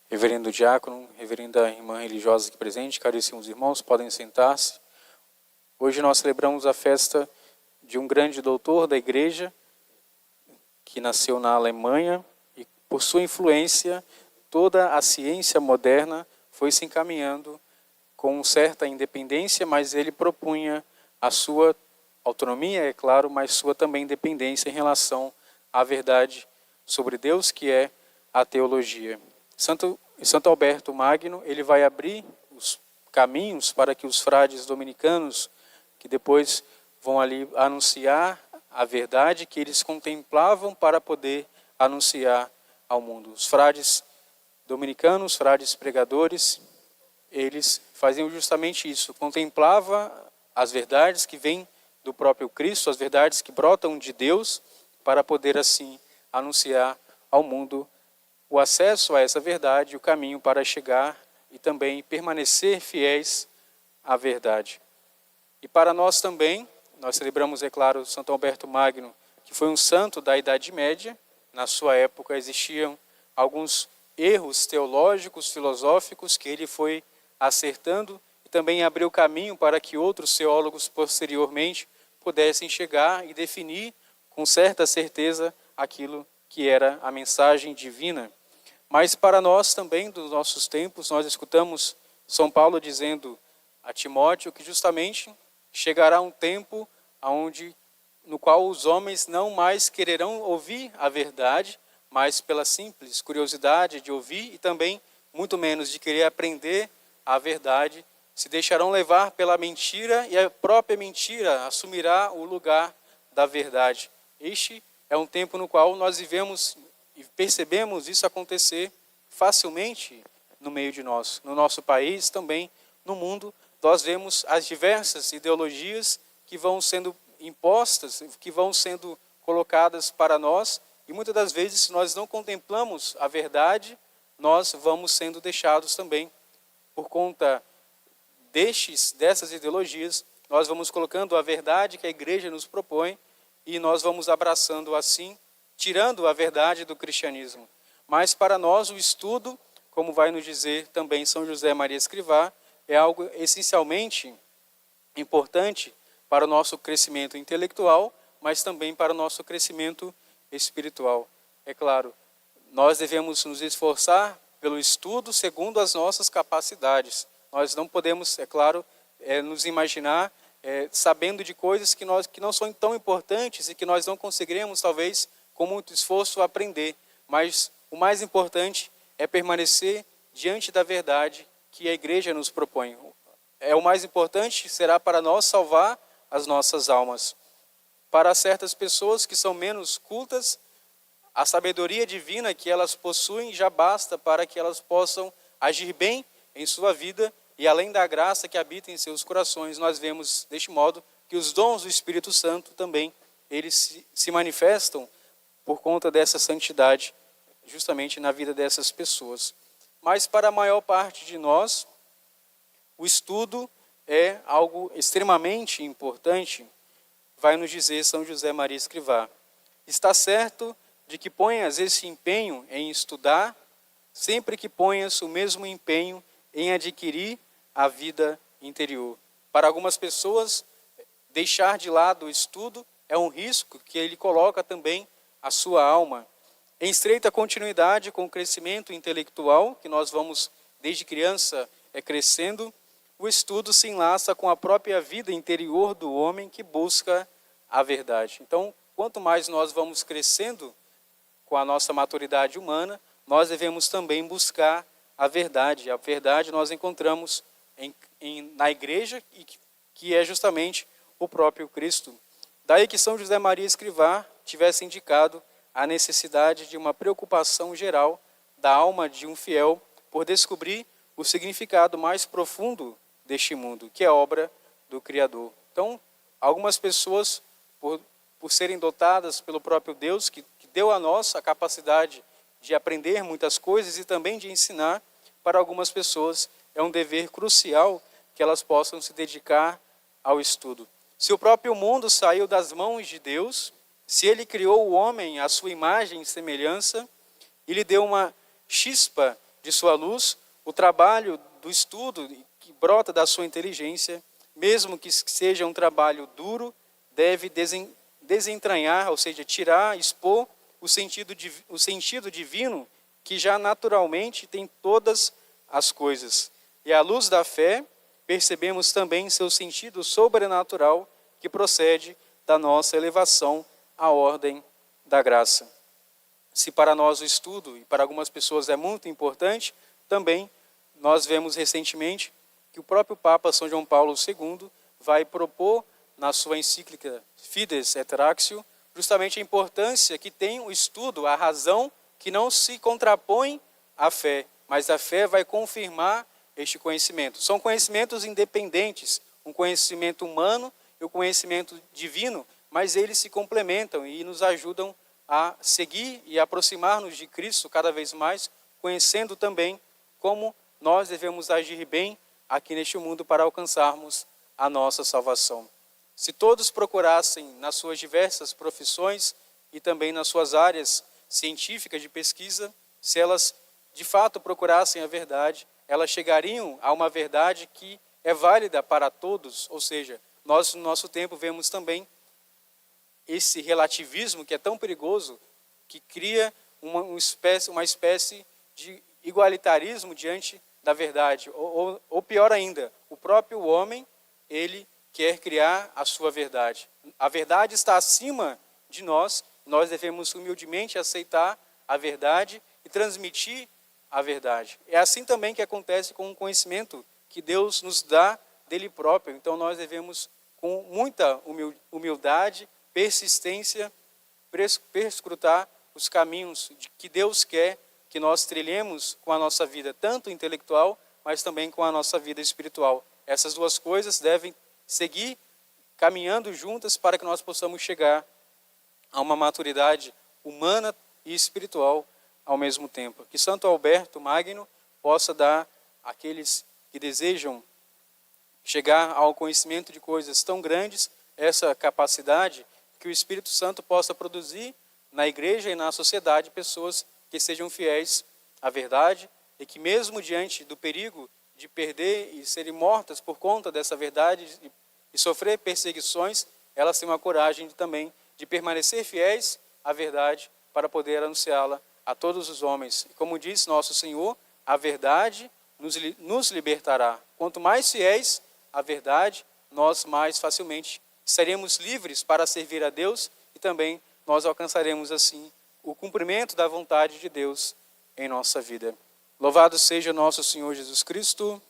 Reverendo diácono, reverenda irmã religiosa aqui presente, caríssimos irmãos, podem sentar-se. Hoje nós celebramos a festa de um grande doutor da igreja, que nasceu na Alemanha, e por sua influência, toda a ciência moderna foi se encaminhando com certa independência, mas ele propunha a sua autonomia, é claro, mas sua também independência em relação à verdade sobre Deus, que é a teologia. Santo Alberto Magno, ele vai abrir os caminhos para que os frades dominicanos, que depois vão ali anunciar a verdade que eles contemplavam para poder anunciar ao mundo. Os frades dominicanos, frades pregadores, eles faziam justamente isso, contemplava as verdades que vêm do próprio Cristo, as verdades que brotam de Deus, para poder assim anunciar ao mundo o acesso a essa verdade, o caminho para chegar e também permanecer fiéis à verdade. E para nós também, nós celebramos, é claro, Santo Alberto Magno, que foi um santo da Idade Média. Na sua época existiam alguns erros teológicos, filosóficos, que ele foi acertando e também abriu caminho para que outros teólogos posteriormente pudessem chegar e definir com certa certeza aquilo que era a mensagem divina. Mas para nós também, dos nossos tempos, nós escutamos São Paulo dizendo a Timóteo que justamente chegará um tempo no qual os homens não mais quererão ouvir a verdade, mas pela simples curiosidade de ouvir e também muito menos de querer aprender a verdade, se deixarão levar pela mentira e a própria mentira assumirá o lugar da verdade. Este é um tempo no qual nós vivemos e percebemos isso acontecer facilmente no meio de nós. No nosso país, também no mundo, nós vemos as diversas ideologias que vão sendo impostas, que vão sendo colocadas para nós, e muitas das vezes, se nós não contemplamos a verdade, nós vamos sendo deixados também, por conta dessas ideologias, nós vamos colocando a verdade que a igreja nos propõe, e nós vamos abraçando assim, tirando a verdade do cristianismo. Mas para nós o estudo, como vai nos dizer também São José Maria Escrivá, é algo essencialmente importante para o nosso crescimento intelectual, mas também para o nosso crescimento espiritual. É claro, nós devemos nos esforçar pelo estudo segundo as nossas capacidades. Nós não podemos, é claro, nos imaginar sabendo de coisas que não são tão importantes e que nós não conseguiremos, talvez, com muito esforço, aprender. Mas o mais importante é permanecer diante da verdade que a igreja nos propõe. O mais importante será para nós salvar as nossas almas. Para certas pessoas que são menos cultas, a sabedoria divina que elas possuem já basta para que elas possam agir bem em sua vida e além da graça que habita em seus corações, nós vemos deste modo que os dons do Espírito Santo também, eles se manifestam por conta dessa santidade, justamente na vida dessas pessoas. Mas para a maior parte de nós, o estudo é algo extremamente importante, vai nos dizer São José Maria Escrivá. Está certo de que ponhas esse empenho em estudar, sempre que ponhas o mesmo empenho em adquirir a vida interior. Para algumas pessoas, deixar de lado o estudo é um risco que ele coloca também a sua alma. Em estreita continuidade com o crescimento intelectual, que nós vamos desde criança crescendo, o estudo se enlaça com a própria vida interior do homem que busca a verdade. Então, quanto mais nós vamos crescendo com a nossa maturidade humana, nós devemos também buscar a verdade. A verdade nós encontramos na igreja, que é justamente o próprio Cristo. Daí que São José Maria Escrivá tivesse indicado a necessidade de uma preocupação geral da alma de um fiel por descobrir o significado mais profundo deste mundo, que é a obra do Criador. Então, algumas pessoas, por serem dotadas pelo próprio Deus, que deu a nós a capacidade de aprender muitas coisas e também de ensinar, para algumas pessoas é um dever crucial que elas possam se dedicar ao estudo. Se o próprio mundo saiu das mãos de Deus, se ele criou o homem à sua imagem e semelhança, e lhe deu uma chispa de sua luz, o trabalho do estudo que brota da sua inteligência, mesmo que seja um trabalho duro, deve desentranhar, ou seja, tirar, expor o sentido divino que já naturalmente tem todas as coisas. E à luz da fé, percebemos também seu sentido sobrenatural que procede da nossa elevação à ordem da graça. Se para nós o estudo, e para algumas pessoas é muito importante, também nós vemos recentemente que o próprio Papa São João Paulo II vai propor na sua encíclica Fides et Ratio justamente a importância que tem o estudo, a razão que não se contrapõe à fé, mas a fé vai confirmar este conhecimento. São conhecimentos independentes, um conhecimento humano e o conhecimento divino, mas eles se complementam e nos ajudam a seguir e aproximar-nos de Cristo cada vez mais, conhecendo também como nós devemos agir bem aqui neste mundo para alcançarmos a nossa salvação. Se todos procurassem nas suas diversas profissões e também nas suas áreas científicas de pesquisa, se elas de fato procurassem a verdade, elas chegariam a uma verdade que é válida para todos, ou seja, nós no nosso tempo vemos também esse relativismo que é tão perigoso, que cria uma espécie de igualitarismo diante da verdade. Ou pior ainda, o próprio homem, ele quer criar a sua verdade. A verdade está acima de nós, nós devemos humildemente aceitar a verdade e transmitir a verdade. É assim também que acontece com o conhecimento que Deus nos dá dele próprio. Então nós devemos, com muita humildade, persistência, perscrutar os caminhos que Deus quer que nós trilhemos com a nossa vida, tanto intelectual, mas também com a nossa vida espiritual. Essas duas coisas devem seguir caminhando juntas para que nós possamos chegar a uma maturidade humana e espiritual ao mesmo tempo. Que Santo Alberto Magno possa dar àqueles que desejam chegar ao conhecimento de coisas tão grandes, essa capacidade, que o Espírito Santo possa produzir na igreja e na sociedade pessoas que sejam fiéis à verdade e que mesmo diante do perigo de perder e serem mortas por conta dessa verdade e sofrer perseguições, elas tenham a coragem também de permanecer fiéis à verdade para poder anunciá-la a todos os homens. E como diz nosso Senhor, a verdade nos libertará. Quanto mais fiéis à verdade, nós mais facilmente seremos livres para servir a Deus e também nós alcançaremos assim o cumprimento da vontade de Deus em nossa vida. Louvado seja nosso Senhor Jesus Cristo.